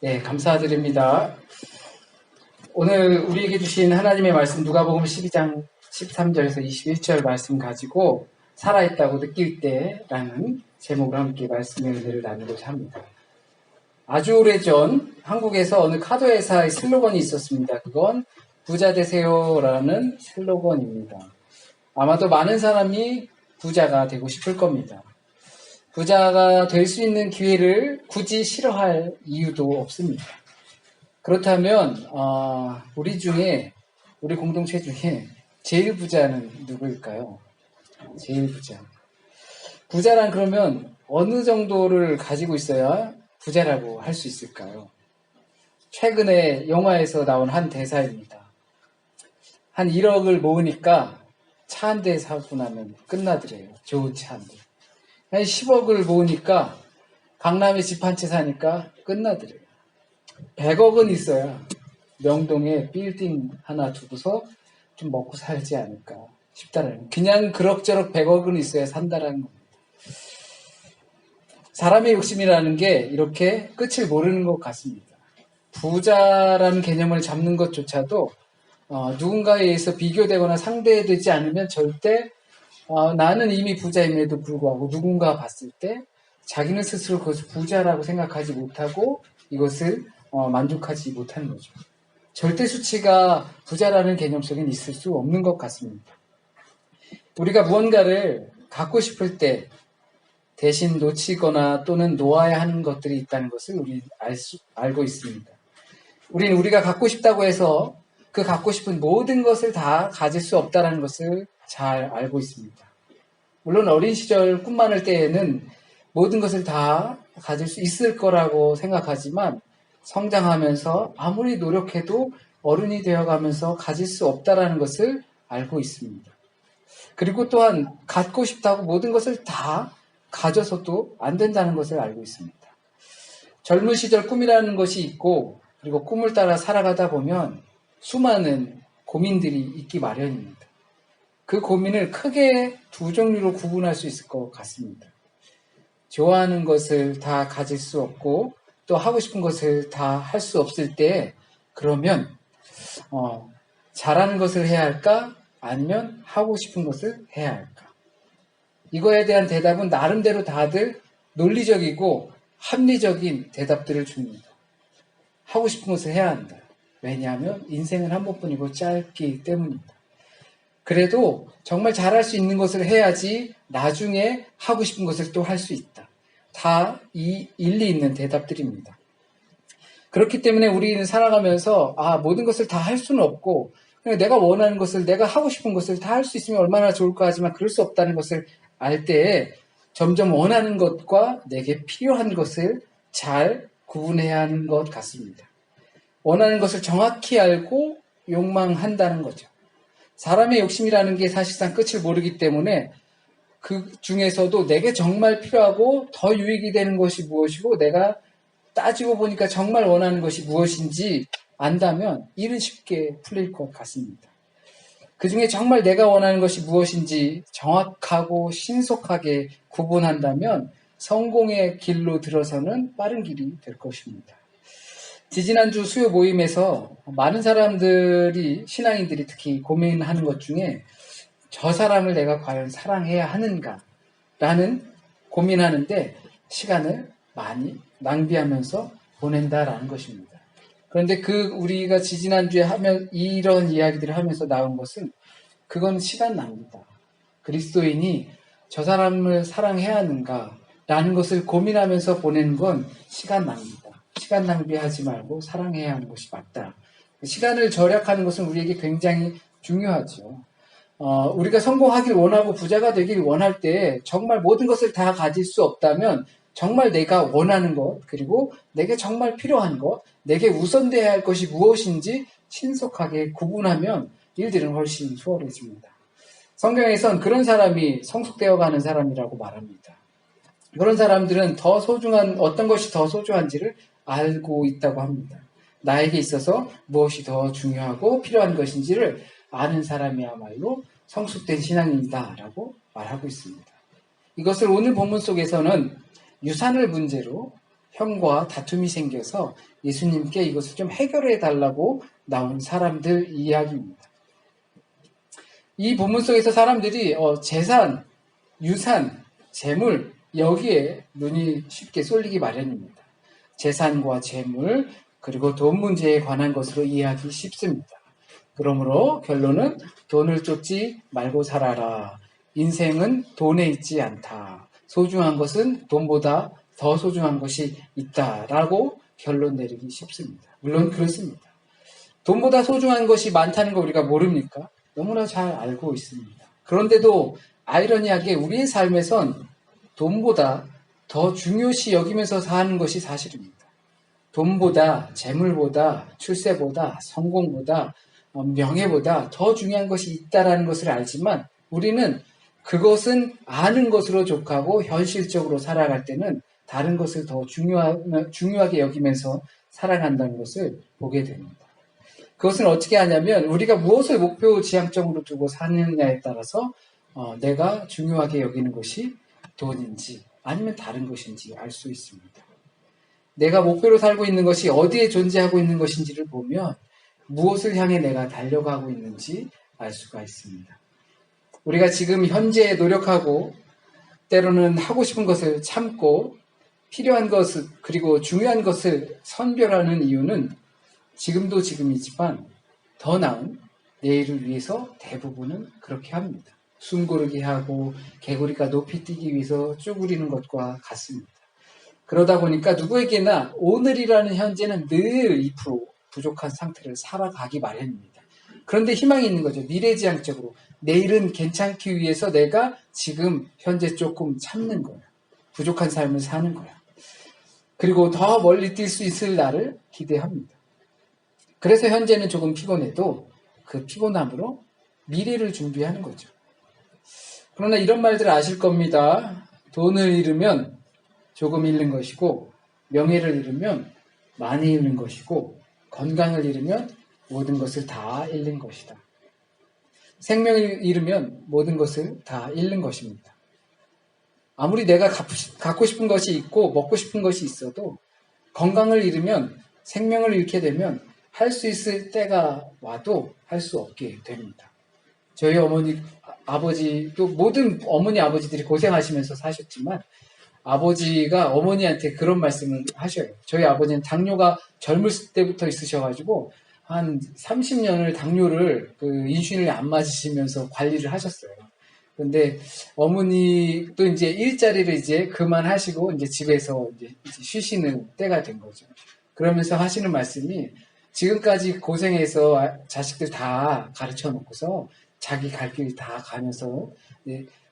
네, 감사드립니다. 오늘 우리에게 주신 하나님의 말씀 누가복음 12장 13절에서 21절 말씀 가지고 살아있다고 느낄 때라는 제목으로 함께 말씀의 은혜를 나누고자 합니다. 아주 오래전 한국에서 어느 카드 회사의 슬로건이 있었습니다. 그건 부자 되세요라는 슬로건입니다. 아마도 많은 사람이 부자가 되고 싶을 겁니다. 부자가 될 수 있는 기회를 굳이 싫어할 이유도 없습니다. 그렇다면 우리 공동체 중에 제일 부자는 누구일까요? 제일 부자. 부자란 그러면 어느 정도를 가지고 있어야 부자라고 할 수 있을까요? 최근에 영화에서 나온 한 대사입니다. 한 1억을 모으니까 차 한 대 사고 나면 끝나더래요. 좋은 차 한 대. 한 10억을 모으니까 강남에 집 한 채 사니까 끝나더래요. 100억은 있어야 명동에 빌딩 하나 두고서 좀 먹고 살지 않을까 싶다라는, 그냥 그럭저럭 100억은 있어야 산다라는 겁니다. 사람의 욕심이라는 게 이렇게 끝을 모르는 것 같습니다. 부자라는 개념을 잡는 것조차도 누군가에 의해서 비교되거나 상대되지 않으면 절대 나는 이미 부자임에도 불구하고 누군가 봤을 때 자기는 스스로 그것을 부자라고 생각하지 못하고 이것을 만족하지 못하는 거죠. 절대 수치가 부자라는 개념 속엔 있을 수 없는 것 같습니다. 우리가 무언가를 갖고 싶을 때 대신 놓치거나 또는 놓아야 하는 것들이 있다는 것을 우리는 알고 있습니다. 우리는 우리가 갖고 싶다고 해서 그 갖고 싶은 모든 것을 다 가질 수 없다는 것을 잘 알고 있습니다. 물론 어린 시절 꿈 많을 때에는 모든 것을 다 가질 수 있을 거라고 생각하지만 성장하면서 아무리 노력해도 어른이 되어가면서 가질 수 없다는 것을 알고 있습니다. 그리고 또한 갖고 싶다고 모든 것을 다 가져서도 안 된다는 것을 알고 있습니다. 젊은 시절 꿈이라는 것이 있고 그리고 꿈을 따라 살아가다 보면 수많은 고민들이 있기 마련입니다. 그 고민을 크게 두 종류로 구분할 수 있을 것 같습니다. 좋아하는 것을 다 가질 수 없고 또 하고 싶은 것을 다 할 수 없을 때 그러면 잘하는 것을 해야 할까? 아니면 하고 싶은 것을 해야 할까? 이거에 대한 대답은 나름대로 다들 논리적이고 합리적인 대답들을 줍니다. 하고 싶은 것을 해야 한다. 왜냐하면 인생은 한 번뿐이고 짧기 때문입니다. 그래도 정말 잘할 수 있는 것을 해야지 나중에 하고 싶은 것을 또 할 수 있다. 다 이 일리 있는 대답들입니다. 그렇기 때문에 우리는 살아가면서 모든 것을 다 할 수는 없고 그냥 내가 원하는 것을, 내가 하고 싶은 것을 다 할 수 있으면 얼마나 좋을까 하지만 그럴 수 없다는 것을 알 때에 점점 원하는 것과 내게 필요한 것을 잘 구분해야 하는 것 같습니다. 원하는 것을 정확히 알고 욕망한다는 거죠. 사람의 욕심이라는 게 사실상 끝을 모르기 때문에 그 중에서도 내게 정말 필요하고 더 유익이 되는 것이 무엇이고 내가 따지고 보니까 정말 원하는 것이 무엇인지 안다면 일은 쉽게 풀릴 것 같습니다. 그 중에 정말 내가 원하는 것이 무엇인지 정확하고 신속하게 구분한다면 성공의 길로 들어서는 빠른 길이 될 것입니다. 지지난주 수요 모임에서 많은 사람들이, 신앙인들이 특히 고민하는 것 중에 저 사람을 내가 과연 사랑해야 하는가 라는 고민하는데 시간을 많이 낭비하면서 보낸다라는 것입니다. 그런데 우리가 지지난주에 이런 이야기들을 하면서 나온 것은 그건 시간 낭비다. 그리스도인이 저 사람을 사랑해야 하는가 라는 것을 고민하면서 보내는 건 시간 낭비다. 시간 낭비하지 말고 사랑해야 하는 것이 맞다. 시간을 절약하는 것은 우리에게 굉장히 중요하죠. 우리가 성공하길 원하고 부자가 되길 원할 때 정말 모든 것을 다 가질 수 없다면 정말 내가 원하는 것, 그리고 내게 정말 필요한 것, 내게 우선돼야 할 것이 무엇인지 신속하게 구분하면 일들은 훨씬 수월해집니다. 성경에선 그런 사람이 성숙되어 가는 사람이라고 말합니다. 그런 사람들은 어떤 것이 더 소중한지를 알고 있다고 합니다. 나에게 있어서 무엇이 더 중요하고 필요한 것인지를 아는 사람이야말로 성숙된 신앙인이다라고 말하고 있습니다. 이것을 오늘 본문 속에서는 유산을 문제로 형과 다툼이 생겨서 예수님께 이것을 좀 해결해 달라고 나온 사람들 이야기입니다. 이 본문 속에서 사람들이 재산, 유산, 재물 여기에 눈이 쉽게 쏠리기 마련입니다. 재산과 재물 그리고 돈 문제에 관한 것으로 이해하기 쉽습니다. 그러므로 결론은 돈을 쫓지 말고 살아라. 인생은 돈에 있지 않다. 소중한 것은 돈보다 더 소중한 것이 있다라고 결론 내리기 쉽습니다. 물론 그렇습니다. 돈보다 소중한 것이 많다는 거 우리가 모릅니까? 너무나 잘 알고 있습니다. 그런데도 아이러니하게 우리의 삶에선 돈보다 더 중요시 여기면서 사는 것이 사실입니다. 돈보다, 재물보다, 출세보다, 성공보다, 명예보다 더 중요한 것이 있다는 것을 알지만 우리는 그것은 아는 것으로 족하고 현실적으로 살아갈 때는 다른 것을 더 중요하게 여기면서 살아간다는 것을 보게 됩니다. 그것은 어떻게 하냐면 우리가 무엇을 목표 지향점으로 두고 사느냐에 따라서 내가 중요하게 여기는 것이 돈인지 아니면 다른 것인지 알 수 있습니다. 내가 목표로 살고 있는 것이 어디에 존재하고 있는 것인지를 보면 무엇을 향해 내가 달려가고 있는지 알 수가 있습니다. 우리가 지금 현재에 노력하고 때로는 하고 싶은 것을 참고 필요한 것을 그리고 중요한 것을 선별하는 이유는 지금도 지금이지만 더 나은 내일을 위해서 대부분은 그렇게 합니다. 숨고르기 하고 개구리가 높이 뛰기 위해서 쭈그리는 것과 같습니다. 그러다 보니까 누구에게나 오늘이라는 현재는 늘 2% 부족한 상태를 살아가기 마련입니다. 그런데 희망이 있는 거죠. 미래지향적으로. 내일은 괜찮기 위해서 내가 지금 현재 조금 참는 거야. 부족한 삶을 사는 거야. 그리고 더 멀리 뛸 수 있을 날을 기대합니다. 그래서 현재는 조금 피곤해도 그 피곤함으로 미래를 준비하는 거죠. 그러나 이런 말들을 아실 겁니다. 돈을 잃으면 조금 잃는 것이고 명예를 잃으면 많이 잃는 것이고 건강을 잃으면 모든 것을 다 잃는 것이다. 생명을 잃으면 모든 것을 다 잃는 것입니다. 아무리 내가 갖고 싶은 것이 있고 먹고 싶은 것이 있어도 건강을 잃으면 생명을 잃게 되면 할 수 있을 때가 와도 할 수 없게 됩니다. 저희 어머니, 아버지도 모든 어머니, 아버지들이 고생하시면서 사셨지만 아버지가 어머니한테 그런 말씀을 하셔요. 저희 아버지는 당뇨가 젊을 때부터 있으셔가지고 한 30년을 당뇨를 인슐린을 안 맞으시면서 관리를 하셨어요. 근데 어머니도 이제 일자리를 이제 그만하시고 이제 집에서 이제 쉬시는 때가 된 거죠. 그러면서 하시는 말씀이 지금까지 고생해서 자식들 다 가르쳐 놓고서 자기 갈 길 다 가면서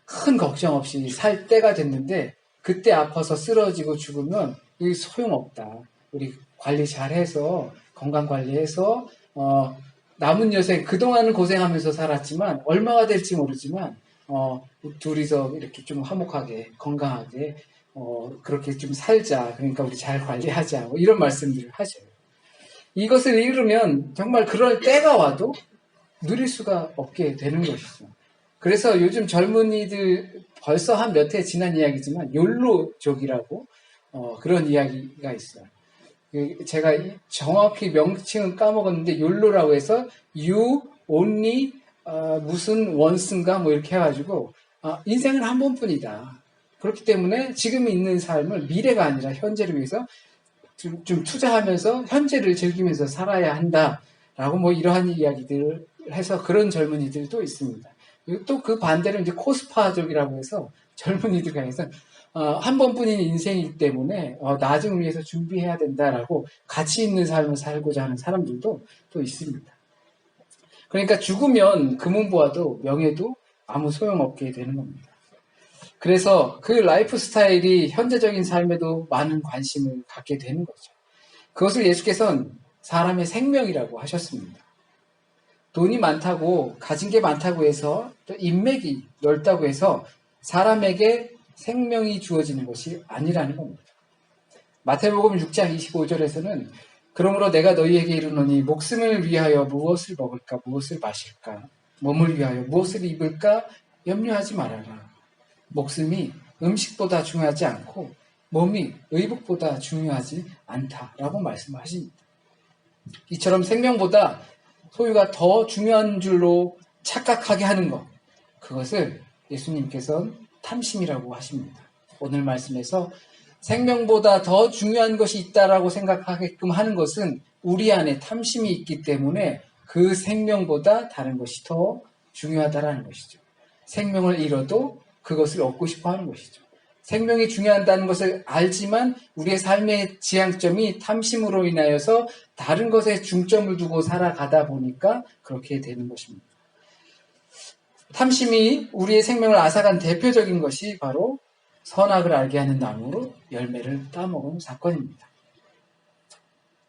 큰 걱정 없이 살 때가 됐는데 그때 아파서 쓰러지고 죽으면 이게 소용없다. 우리 관리 잘해서 건강 관리해서 남은 여생 그동안은 고생하면서 살았지만 얼마가 될지 모르지만 둘이서 이렇게 좀 화목하게 건강하게 그렇게 좀 살자. 그러니까 우리 잘 관리하자. 뭐 이런 말씀들을 하셔요. 이것을 잃으면 정말 그럴 때가 와도 누릴 수가 없게 되는 것이죠. 그래서 요즘 젊은이들 벌써 한 몇 해 지난 이야기지만 욜로족이라고 그런 이야기가 있어요. 제가 정확히 명칭은 까먹었는데 욜로라고 해서 you only 무슨 once인가 뭐 이렇게 해가지고 인생은 한 번뿐이다. 그렇기 때문에 지금 있는 삶을 미래가 아니라 현재를 위해서 좀 투자하면서 현재를 즐기면서 살아야 한다라고 뭐 이러한 이야기들을 해서 그런 젊은이들도 있습니다. 또 그 반대로 이제 코스파족이라고 해서 젊은이들 간에서 한 번뿐인 인생이기 때문에 나중을 위해서 준비해야 된다라고 가치 있는 삶을 살고자 하는 사람들도 또 있습니다. 그러니까 죽으면 금은보화도 명예도 아무 소용없게 되는 겁니다. 그래서 그 라이프 스타일이 현재적인 삶에도 많은 관심을 갖게 되는 거죠. 그것을 예수께서는 사람의 생명이라고 하셨습니다. 돈이 많다고 가진 게 많다고 해서 또 인맥이 넓다고 해서 사람에게 생명이 주어지는 것이 아니라는 겁니다. 마태복음 6장 25절에서는 그러므로 내가 너희에게 이르노니 목숨을 위하여 무엇을 먹을까 무엇을 마실까 몸을 위하여 무엇을 입을까 염려하지 말아라. 목숨이 음식보다 중요하지 않고 몸이 의복보다 중요하지 않다라고 말씀하십니다. 이처럼 생명보다 소유가 더 중요한 줄로 착각하게 하는 것, 그것을 예수님께서는 탐심이라고 하십니다. 오늘 말씀에서 생명보다 더 중요한 것이 있다라고 생각하게끔 하는 것은 우리 안에 탐심이 있기 때문에 그 생명보다 다른 것이 더 중요하다라는 것이죠. 생명을 잃어도 그것을 얻고 싶어 하는 것이죠. 생명이 중요하다는 것을 알지만 우리의 삶의 지향점이 탐심으로 인하여서 다른 것에 중점을 두고 살아가다 보니까 그렇게 되는 것입니다. 탐심이 우리의 생명을 앗아간 대표적인 것이 바로 선악을 알게 하는 나무로 열매를 따먹은 사건입니다.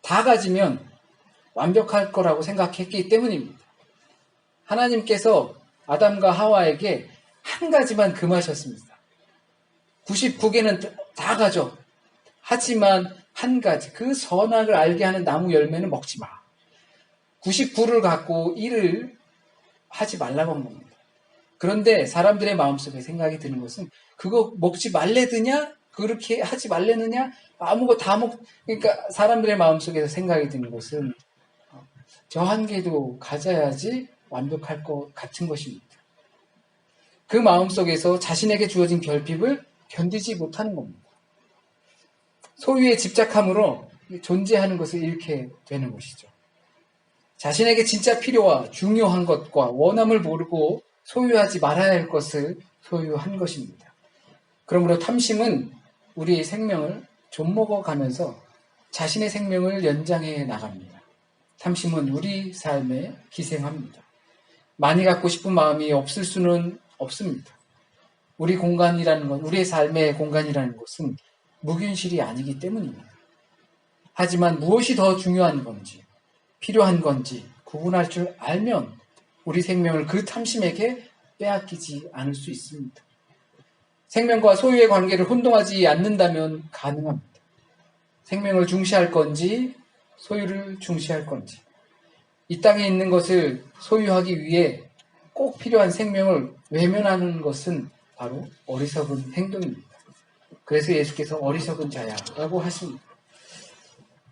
다 가지면 완벽할 거라고 생각했기 때문입니다. 하나님께서 아담과 하와에게 한 가지만 금하셨습니다. 99개는 다 가져. 하지만 한 가지, 그 선악을 알게 하는 나무 열매는 먹지 마. 99를 갖고 1을 하지 말라고 한 겁니다. 그런데 사람들의 마음속에 생각이 드는 것은 그거 먹지 말래드냐? 그렇게 하지 말래느냐? 아무거 다 그러니까 사람들의 마음속에서 생각이 드는 것은 저 한 개도 가져야지 완벽할 것 같은 것입니다. 그 마음속에서 자신에게 주어진 결핍을 견디지 못하는 겁니다. 소유에 집착함으로 존재하는 것을 잃게 되는 것이죠. 자신에게 진짜 필요와 중요한 것과 원함을 모르고 소유하지 말아야 할 것을 소유한 것입니다. 그러므로 탐심은 우리의 생명을 좀먹어가면서 자신의 생명을 연장해 나갑니다. 탐심은 우리 삶에 기생합니다. 많이 갖고 싶은 마음이 없을 수는 없습니다. 우리 공간이라는 것, 우리의 삶의 공간이라는 것은 무균실이 아니기 때문입니다. 하지만 무엇이 더 중요한 건지, 필요한 건지 구분할 줄 알면 우리 생명을 그 탐심에게 빼앗기지 않을 수 있습니다. 생명과 소유의 관계를 혼동하지 않는다면 가능합니다. 생명을 중시할 건지 소유를 중시할 건지, 이 땅에 있는 것을 소유하기 위해 꼭 필요한 생명을 외면하는 것은 바로 어리석은 행동입니다. 그래서 예수께서 어리석은 자야라고 하십니다.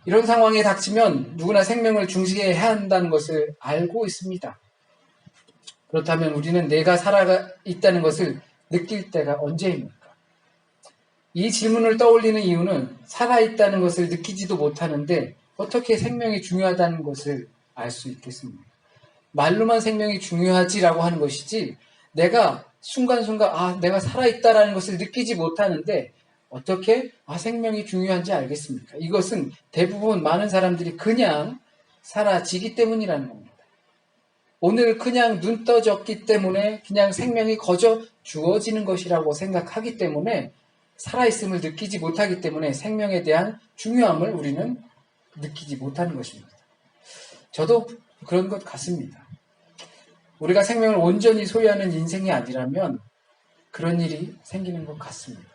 이런 상황에 닥치면 누구나 생명을 중시해야 한다는 것을 알고 있습니다. 그렇다면 우리는 내가 살아 있다는 것을 느낄 때가 언제입니까? 이 질문을 떠올리는 이유는 살아있다는 것을 느끼지도 못하는데 어떻게 생명이 중요하다는 것을 알 수 있겠습니까? 말로만 생명이 중요하지라고 하는 것이지 내가 순간순간 내가 살아있다라는 것을 느끼지 못하는데 어떻게 생명이 중요한지 알겠습니까? 이것은 대부분 많은 사람들이 그냥 사라지기 때문이라는 겁니다. 오늘 그냥 눈 떠졌기 때문에 그냥 생명이 거저 주어지는 것이라고 생각하기 때문에 살아있음을 느끼지 못하기 때문에 생명에 대한 중요함을 우리는 느끼지 못하는 것입니다. 저도 그런 것 같습니다. 우리가 생명을 온전히 소유하는 인생이 아니라면 그런 일이 생기는 것 같습니다.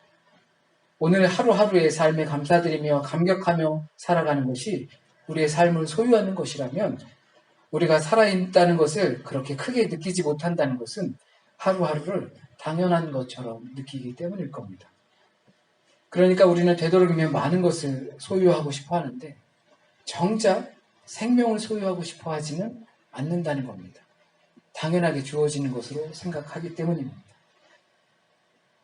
오늘 하루하루의 삶에 감사드리며 감격하며 살아가는 것이 우리의 삶을 소유하는 것이라면 우리가 살아있다는 것을 그렇게 크게 느끼지 못한다는 것은 하루하루를 당연한 것처럼 느끼기 때문일 겁니다. 그러니까 우리는 되도록이면 많은 것을 소유하고 싶어 하는데 정작 생명을 소유하고 싶어 하지는 않는다는 겁니다. 당연하게 주어지는 것으로 생각하기 때문입니다.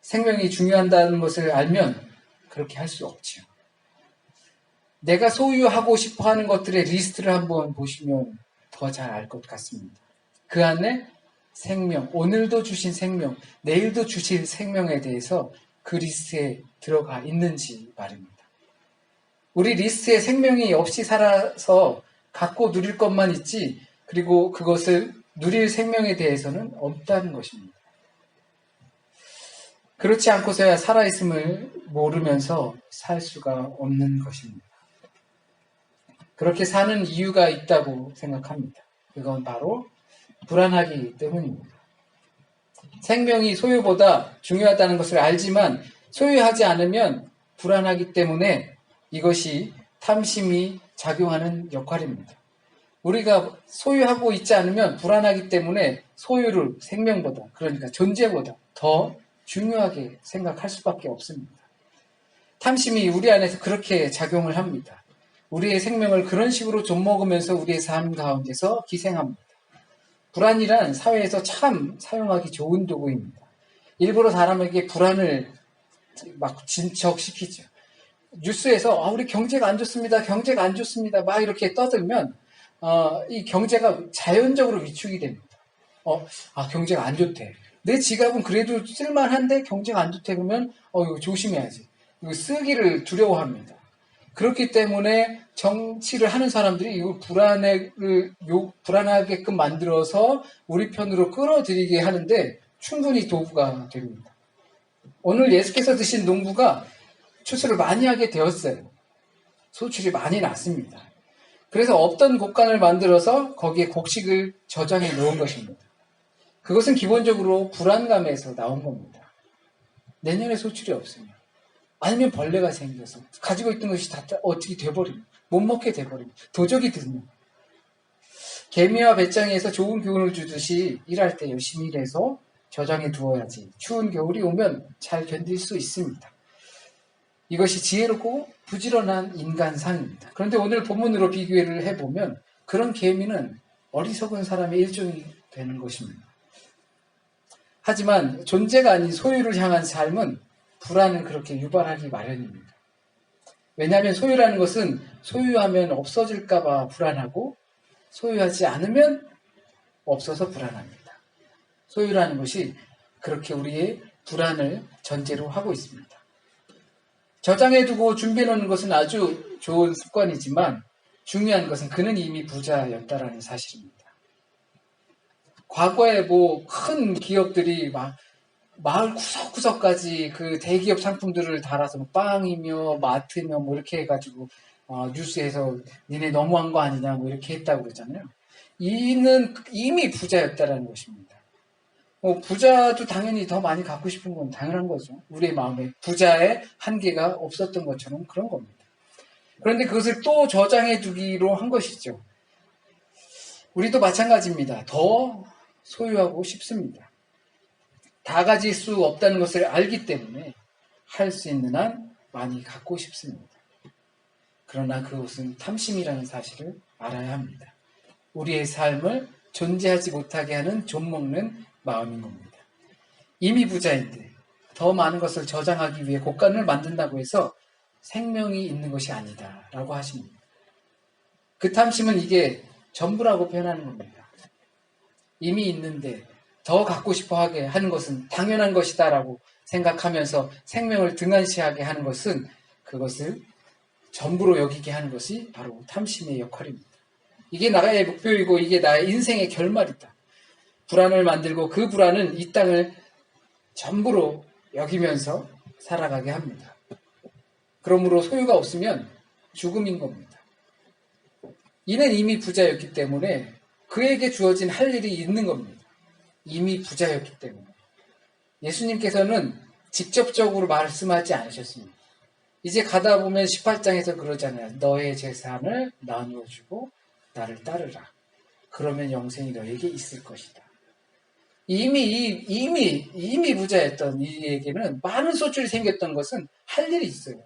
생명이 중요하다는 것을 알면 그렇게 할 수 없지요. 내가 소유하고 싶어 하는 것들의 리스트를 한번 보시면 더 잘 알 것 같습니다. 그 안에 생명, 오늘도 주신 생명, 내일도 주실 생명에 대해서 그 리스트에 들어가 있는지 말입니다. 우리 리스트에 생명이 없이 살아서 갖고 누릴 것만 있지 그리고 그것을 누릴 생명에 대해서는 없다는 것입니다. 그렇지 않고서야 살아있음을 모르면서 살 수가 없는 것입니다. 그렇게 사는 이유가 있다고 생각합니다. 그건 바로 불안하기 때문입니다. 생명이 소유보다 중요하다는 것을 알지만 소유하지 않으면 불안하기 때문에 이것이 탐심이 작용하는 역할입니다. 우리가 소유하고 있지 않으면 불안하기 때문에 소유를 생명보다, 그러니까 존재보다 더 중요하게 생각할 수밖에 없습니다. 탐심이 우리 안에서 그렇게 작용을 합니다. 우리의 생명을 그런 식으로 좀먹으면서 우리의 삶 가운데서 기생합니다. 불안이란 사회에서 참 사용하기 좋은 도구입니다. 일부러 사람에게 불안을 막 진척시키죠. 뉴스에서 우리 경제가 안 좋습니다. 경제가 안 좋습니다. 막 이렇게 떠들면 이 경제가 자연적으로 위축이 됩니다. 경제가 안 좋대. 내 지갑은 그래도 쓸만한데 경제가 안 좋대. 그러면 이거 조심해야지. 이거 쓰기를 두려워합니다. 그렇기 때문에 정치를 하는 사람들이 이걸 불안하게끔 만들어서 우리 편으로 끌어들이게 하는데 충분히 도구가 됩니다. 오늘 예수께서 드신 농부가 추수를 많이 하게 되었어요. 소출이 많이 났습니다. 그래서 없던 곡간을 만들어서 거기에 곡식을 저장해 놓은 것입니다. 그것은 기본적으로 불안감에서 나온 겁니다. 내년에 소출이 없으면, 아니면 벌레가 생겨서 가지고 있던 것이 다 어떻게 돼버리면, 못 먹게 돼버리면, 도적이 들면, 개미와 배짱이에서 좋은 교훈을 주듯이 일할 때 열심히 일해서 저장해 두어야지 추운 겨울이 오면 잘 견딜 수 있습니다. 이것이 지혜롭고 부지런한 인간상입니다. 그런데 오늘 본문으로 비교를 해보면 그런 개미는 어리석은 사람의 일종이 되는 것입니다. 하지만 존재가 아닌 소유를 향한 삶은 불안을 그렇게 유발하기 마련입니다. 왜냐하면 소유라는 것은 소유하면 없어질까봐 불안하고 소유하지 않으면 없어서 불안합니다. 소유라는 것이 그렇게 우리의 불안을 전제로 하고 있습니다. 저장해두고 준비해놓는 것은 아주 좋은 습관이지만 중요한 것은 그는 이미 부자였다라는 사실입니다. 과거에 큰 기업들이 막 마을 구석구석까지 그 대기업 상품들을 달아서 빵이며 마트며 이렇게 해가지고 뉴스에서 니네 너무한 거 아니냐 이렇게 했다고 그러잖아요. 이는 이미 부자였다라는 것입니다. 부자도 당연히 더 많이 갖고 싶은 건 당연한 거죠. 우리의 마음에 부자의 한계가 없었던 것처럼 그런 겁니다. 그런데 그것을 또 저장해 두기로 한 것이죠. 우리도 마찬가지입니다. 더 소유하고 싶습니다. 다 가질 수 없다는 것을 알기 때문에 할 수 있는 한 많이 갖고 싶습니다. 그러나 그것은 탐심이라는 사실을 알아야 합니다. 우리의 삶을 존재하지 못하게 하는 좀먹는 마음인 겁니다. 이미 부자인데 더 많은 것을 저장하기 위해 곡간을 만든다고 해서 생명이 있는 것이 아니다 라고 하십니다. 그 탐심은 이게 전부라고 표현하는 겁니다. 이미 있는데 더 갖고 싶어 하게 하는 것은 당연한 것이다 라고 생각하면서 생명을 등한시하게 하는 것은 그것을 전부로 여기게 하는 것이 바로 탐심의 역할입니다. 이게 나의 목표이고 이게 나의 인생의 결말이다. 불안을 만들고 그 불안은 이 땅을 전부로 여기면서 살아가게 합니다. 그러므로 소유가 없으면 죽음인 겁니다. 이는 이미 부자였기 때문에 그에게 주어진 할 일이 있는 겁니다. 이미 부자였기 때문에. 예수님께서는 직접적으로 말씀하지 않으셨습니다. 이제 가다 보면 18장에서 그러잖아요. 너의 재산을 나누어주고 나를 따르라. 그러면 영생이 너에게 있을 것이다. 이미 부자였던 이에게는 많은 소출이 생겼던 것은 할 일이 있어요.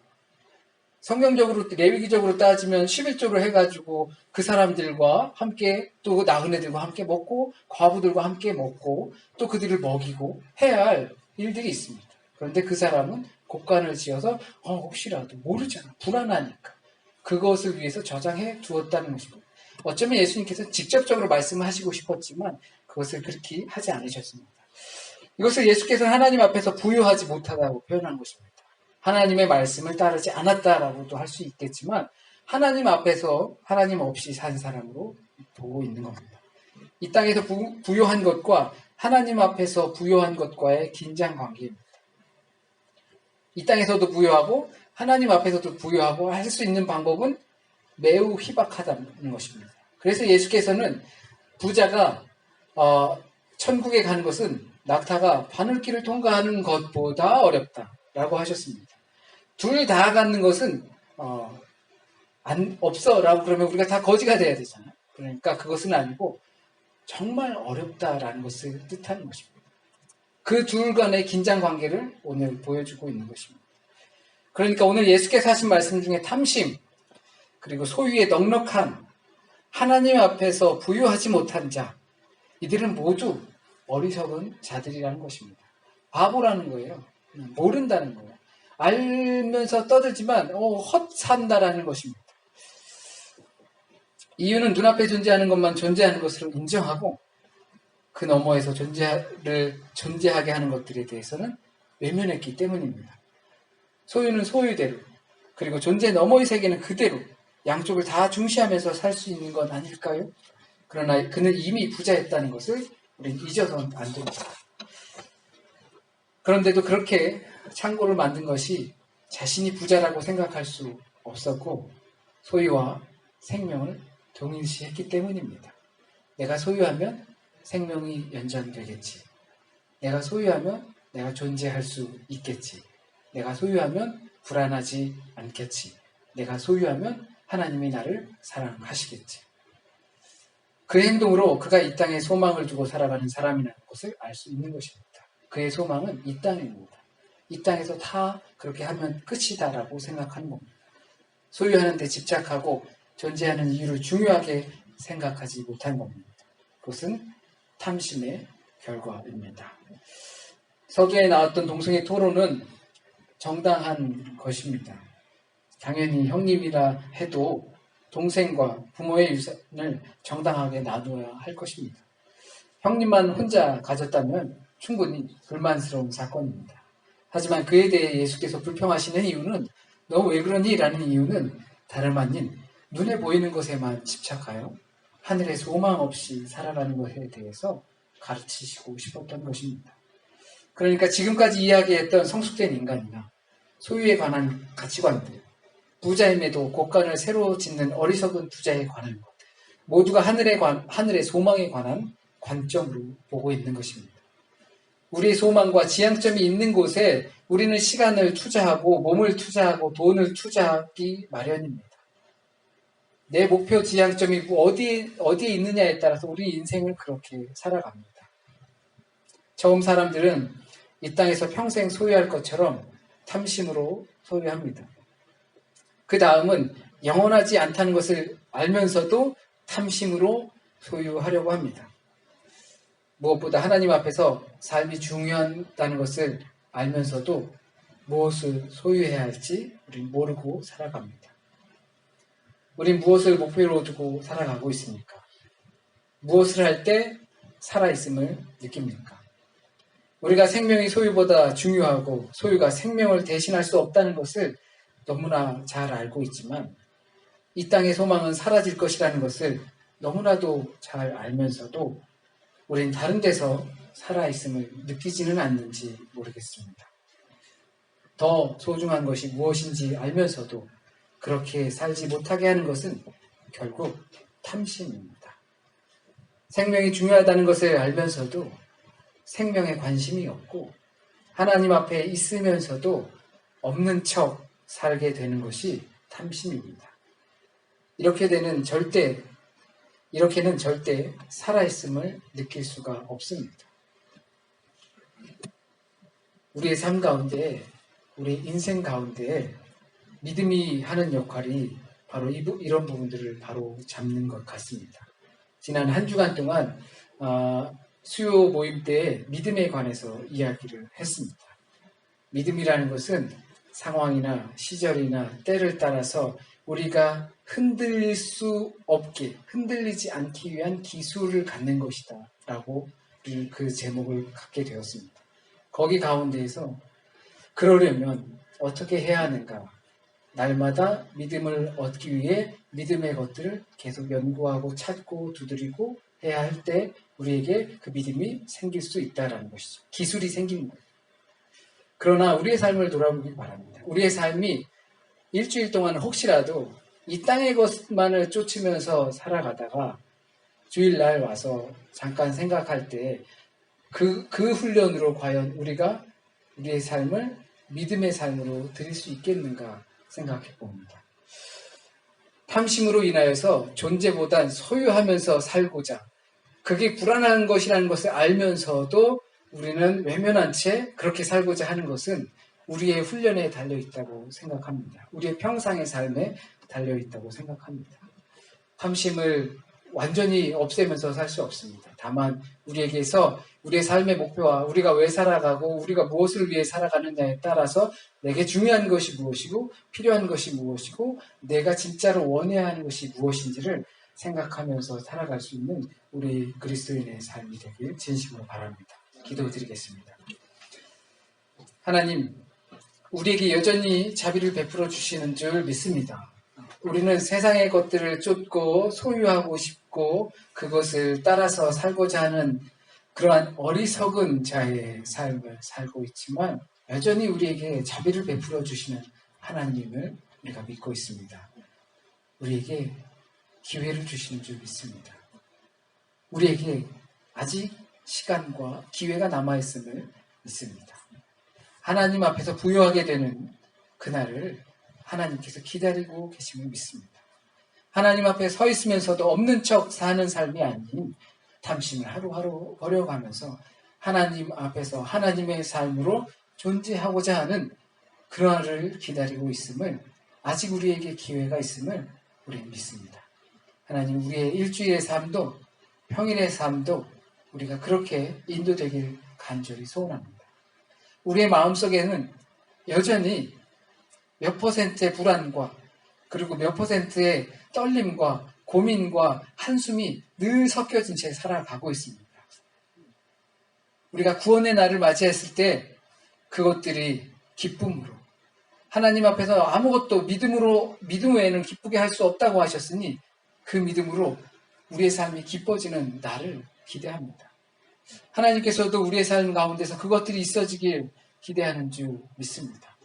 성경적으로 레위기적으로 따지면 11조를 해가지고 그 사람들과 함께 또 나그네들과 함께 먹고 과부들과 함께 먹고 또 그들을 먹이고 해야 할 일들이 있습니다. 그런데 그 사람은 곡간을 지어서 혹시라도 모르잖아. 불안하니까. 그것을 위해서 저장해 두었다는 것입니다. 어쩌면 예수님께서 직접적으로 말씀하시고 싶었지만 그것을 그렇게 하지 않으셨습니다. 이것을 예수께서는 하나님 앞에서 부유하지 못하다고 표현한 것입니다. 하나님의 말씀을 따르지 않았다라고도 할 수 있겠지만 하나님 앞에서 하나님 없이 산 사람으로 보고 있는 겁니다. 이 땅에서 부유한 것과 하나님 앞에서 부유한 것과의 긴장 관계입니다. 이 땅에서도 부유하고 하나님 앞에서도 부유하고 할 수 있는 방법은 매우 희박하다는 것입니다. 그래서 예수께서는 부자가 천국에 가는 것은 낙타가 바늘길을 통과하는 것보다 어렵다라고 하셨습니다. 둘 다 갖는 것은 없어라고 그러면 우리가 다 거지가 돼야 되잖아요. 그러니까 그것은 아니고 정말 어렵다라는 것을 뜻하는 것입니다. 그 둘 간의 긴장 관계를 오늘 보여주고 있는 것입니다. 그러니까 오늘 예수께서 하신 말씀 중에 탐심, 그리고 소유의 넉넉함, 하나님 앞에서 부유하지 못한 자, 이들은 모두 어리석은 자들이라는 것입니다. 바보라는 거예요. 모른다는 거예요. 알면서 떠들지만 헛산다라는 것입니다. 이유는 눈앞에 존재하는 것만 존재하는 것으로 인정하고 그 너머에서 존재하게 하는 것들에 대해서는 외면했기 때문입니다. 소유는 소유대로, 그리고 존재 너머의 세계는 그대로 양쪽을 다 중시하면서 살 수 있는 건 아닐까요? 그러나 그는 이미 부자였다는 것을 우리는 잊어서는 안 됩니다. 그런데도 그렇게 창고를 만든 것이 자신이 부자라고 생각할 수 없었고 소유와 생명을 동일시했기 때문입니다. 내가 소유하면 생명이 연장되겠지. 내가 소유하면 내가 존재할 수 있겠지. 내가 소유하면 불안하지 않겠지. 내가 소유하면 하나님이 나를 사랑하시겠지. 그 행동으로 그가 이 땅에 소망을 두고 살아가는 사람이라는 것을 알 수 있는 것입니다. 그의 소망은 이 땅입니다. 이 땅에서 다 그렇게 하면 끝이다라고 생각하는 겁니다. 소유하는 데 집착하고 존재하는 이유를 중요하게 생각하지 못한 겁니다. 그것은 탐심의 결과입니다. 서기에 나왔던 동성애 토론은 정당한 것입니다. 당연히 형님이라 해도 동생과 부모의 유산을 정당하게 나누어야 할 것입니다. 형님만 혼자 가졌다면 충분히 불만스러운 사건입니다. 하지만 그에 대해 예수께서 불평하시는 이유는 너 왜 그러니? 라는 이유는 다름 아닌 눈에 보이는 것에만 집착하여 하늘의 소망 없이 살아가는 것에 대해서 가르치시고 싶었던 것입니다. 그러니까 지금까지 이야기했던 성숙된 인간이나 소유에 관한 가치관들, 부자임에도 곳간을 새로 짓는 어리석은 부자에 관한 것, 모두가 하늘의 소망에 관한 관점으로 보고 있는 것입니다. 우리의 소망과 지향점이 있는 곳에 우리는 시간을 투자하고 몸을 투자하고 돈을 투자하기 마련입니다. 내 목표 지향점이 어디에 있느냐에 따라서 우리 인생을 그렇게 살아갑니다. 처음 사람들은 이 땅에서 평생 소유할 것처럼 탐심으로 소유합니다. 그 다음은 영원하지 않다는 것을 알면서도 탐심으로 소유하려고 합니다. 무엇보다 하나님 앞에서 삶이 중요하다는 것을 알면서도 무엇을 소유해야 할지 우리는 모르고 살아갑니다. 우린 무엇을 목표로 두고 살아가고 있습니까? 무엇을 할 때 살아있음을 느낍니까? 우리가 생명이 소유보다 중요하고 소유가 생명을 대신할 수 없다는 것을 너무나 잘 알고 있지만 이 땅의 소망은 사라질 것이라는 것을 너무나도 잘 알면서도 우린 다른 데서 살아있음을 느끼지는 않는지 모르겠습니다. 더 소중한 것이 무엇인지 알면서도 그렇게 살지 못하게 하는 것은 결국 탐심입니다. 생명이 중요하다는 것을 알면서도 생명에 관심이 없고 하나님 앞에 있으면서도 없는 척 살게 되는 것이 탐심입니다. 이렇게는 절대 살아있음을 느낄 수가 없습니다. 우리의 삶 가운데, 우리 인생 가운데 믿음이 하는 역할이 바로 이런 부분들을 바로 잡는 것 같습니다. 지난 한 주간 동안 수요 모임 때 믿음에 관해서 이야기를 했습니다. 믿음이라는 것은 상황이나 시절이나 때를 따라서 우리가 흔들릴 수 없게, 흔들리지 않기 위한 기술을 갖는 것이다 라고 그 제목을 갖게 되었습니다. 거기 가운데에서 그러려면 어떻게 해야 하는가? 날마다 믿음을 얻기 위해 믿음의 것들을 계속 연구하고 찾고 두드리고 해야 할 때 우리에게 그 믿음이 생길 수 있다는 것이죠. 기술이 생기는 거예요. 그러나 우리의 삶을 돌아보기 바랍니다. 우리의 삶이 일주일 동안 혹시라도 이 땅의 것만을 쫓으면서 살아가다가 주일날 와서 잠깐 생각할 때 그 훈련으로 과연 우리가 우리의 삶을 믿음의 삶으로 드릴 수 있겠는가 생각해 봅니다. 탐심으로 인하여서 존재보단 소유하면서 살고자, 그게 불안한 것이라는 것을 알면서도 우리는 외면한 채 그렇게 살고자 하는 것은 우리의 훈련에 달려있다고 생각합니다. 우리의 평상의 삶에 달려있다고 생각합니다. 탐심을 완전히 없애면서 살 수 없습니다. 다만 우리에게서 우리의 삶의 목표와 우리가 왜 살아가고 우리가 무엇을 위해 살아가느냐에 따라서 내게 중요한 것이 무엇이고 필요한 것이 무엇이고 내가 진짜로 원해야 하는 것이 무엇인지를 생각하면서 살아갈 수 있는 우리 그리스도인의 삶이 되길 진심으로 바랍니다. 기도드리겠습니다. 하나님, 우리에게 여전히 자비를 베풀어 주시는 줄 믿습니다. 우리는 세상의 것들을 쫓고 소유하고 싶고 그것을 따라서 살고자 하는 그러한 어리석은 자의 삶을 살고 있지만 여전히 우리에게 자비를 베풀어 주시는 하나님을 우리가 믿고 있습니다. 우리에게 기회를 주시는 줄 믿습니다. 우리에게 아직 시간과 기회가 남아있음을 믿습니다. 하나님 앞에서 부요하게 되는 그날을 하나님께서 기다리고 계심을 믿습니다. 하나님 앞에 서 있으면서도 없는 척 사는 삶이 아닌 탐심을 하루하루 버려가면서 하나님 앞에서 하나님의 삶으로 존재하고자 하는 그날을 기다리고 있음을 아직 우리에게 기회가 있음을 우리는 믿습니다. 하나님, 우리의 일주일의 삶도 평일의 삶도 우리가 그렇게 인도되길 간절히 소원합니다. 우리의 마음속에는 여전히 몇 퍼센트의 불안과 그리고 몇 퍼센트의 떨림과 고민과 한숨이 늘 섞여진 채 살아가고 있습니다. 우리가 구원의 날을 맞이했을 때 그것들이 기쁨으로 하나님 앞에서 아무것도 믿음 외에는 기쁘게 할 수 없다고 하셨으니 그 믿음으로 우리의 삶이 기뻐지는 날을 기대합니다. 하나님께서도 우리의 삶 가운데서 그것들이 있어지길 기대하는 줄 믿습니다.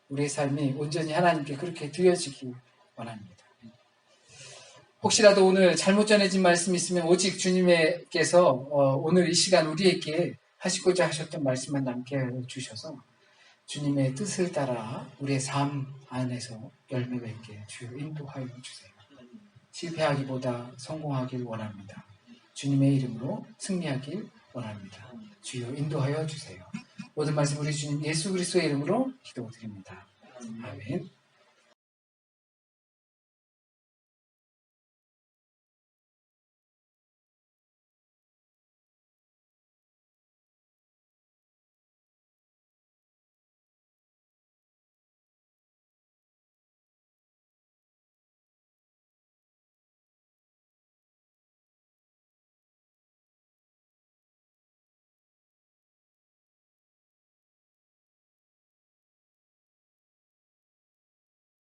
우리의 삶이 온전히 하나님께 그렇게 드려지길 원합니다. 혹시라도 오늘 잘못 전해진 말씀이 있으면 오직 주님께서 오늘 이 시간 우리에게 하시고자 하셨던 말씀만 남게 해주셔서 주님의 뜻을 따라 우리의 삶 안에서 열매 맺게 주여 인도하여 주세요. 실패하기보다 성공하길 원합니다. 주님의 이름으로 승리하길 원합니다. 주여 인도하여 주세요. 모든 말씀 우리 주님 예수 그리스도의 이름으로 기도드립니다. 아멘.